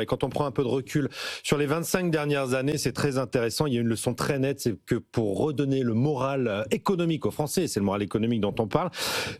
Et quand on prend un peu de recul sur les 25 dernières années, c'est très intéressant. Il y a une leçon très nette, c'est que pour redonner le moral économique aux Français, c'est le moral économique dont on parle,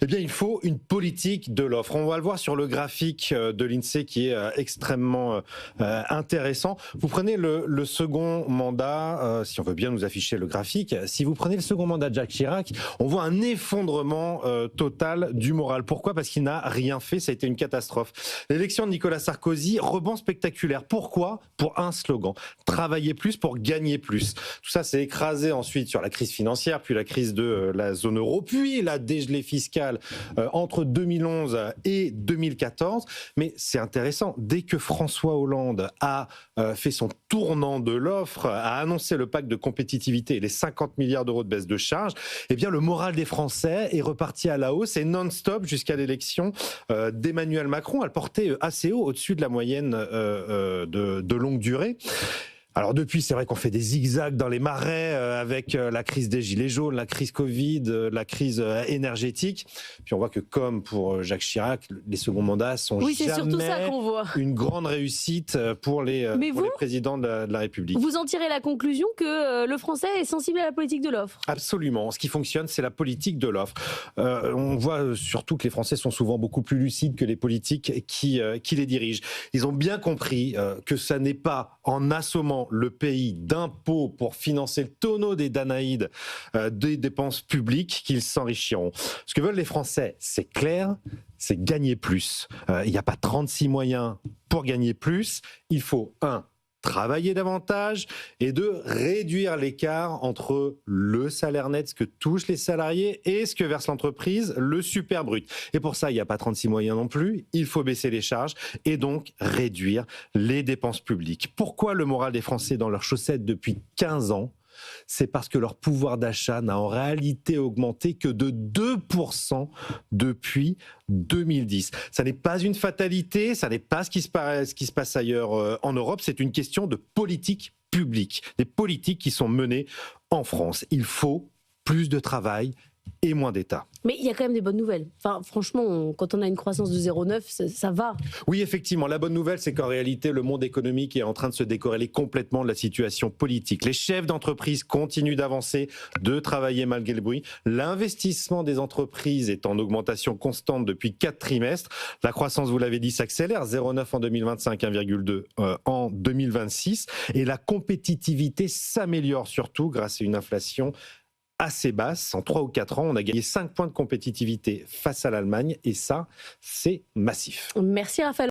eh bien, il faut une politique de l'offre. On va le voir sur le graphique de l'INSEE qui est extrêmement intéressant. Vous prenez le second mandat, si on veut bien nous afficher le graphique, si vous prenez le second mandat de Jacques Chirac, on voit un effondrement total du moral. Pourquoi ? Parce qu'il n'a rien fait, ça a été une catastrophe. L'élection de Nicolas Sarkozy, rebond spectaculaire. Pourquoi ? Pour un slogan, travailler plus pour gagner plus. Tout ça s'est écrasé ensuite sur la crise financière, puis la crise de la zone euro, puis la dégelée fiscale entre 2011 et 2014. Mais c'est intéressant, dès que François Hollande a fait son tournant de l'offre, a annoncé le pacte de compétitivité et les 50 milliards d'euros de baisse de charges, eh bien le moral des Français est reparti à la hausse et non-stop jusqu'à l'élection d'Emmanuel Macron. Elle portait assez haut, au-dessus de la moyenne de longue durée. Alors depuis, c'est vrai qu'on fait des zigzags dans les marais avec la crise des gilets jaunes, la crise Covid, la crise énergétique. Puis on voit que comme pour Jacques Chirac, les seconds mandats sont jamais une grande réussite pour les présidents de la République. Vous en tirez la conclusion que le Français est sensible à la politique de l'offre ? Absolument. Ce qui fonctionne, c'est la politique de l'offre. On voit surtout que les Français sont souvent beaucoup plus lucides que les politiques qui les dirigent. Ils ont bien compris que ça n'est pas en assommant le pays d'impôts pour financer le tonneau des Danaïdes des dépenses publiques qu'ils s'enrichiront. Ce que veulent les Français, c'est clair, c'est gagner plus. Il n'y a pas 36 moyens pour gagner plus. Il faut, travailler davantage et réduire l'écart entre le salaire net, ce que touchent les salariés, et ce que verse l'entreprise, le super brut. Et pour ça, il n'y a pas 36 moyens non plus. Il faut baisser les charges et donc réduire les dépenses publiques. Pourquoi le moral des Français dans leurs chaussettes depuis 15 ans ? C'est parce que leur pouvoir d'achat n'a en réalité augmenté que de 2% depuis 2010. Ça n'est pas une fatalité, ça n'est pas ce qui se passe ailleurs en Europe, c'est une question de politique publique, des politiques qui sont menées en France. Il faut plus de travail et moins d'État. Mais il y a quand même des bonnes nouvelles. Enfin, franchement, quand on a une croissance de 0,9, ça va. Oui, effectivement. La bonne nouvelle, c'est qu'en réalité, le monde économique est en train de se décorréler complètement de la situation politique. Les chefs d'entreprise continuent d'avancer, de travailler malgré le bruit. L'investissement des entreprises est en augmentation constante depuis 4 trimestres. La croissance, vous l'avez dit, s'accélère. 0,9 en 2025, 1,2 en 2026. Et la compétitivité s'améliore surtout grâce à une inflation assez basse. En 3 ou 4 ans, on a gagné 5 points de compétitivité face à l'Allemagne et ça, c'est massif. Merci Raphaël.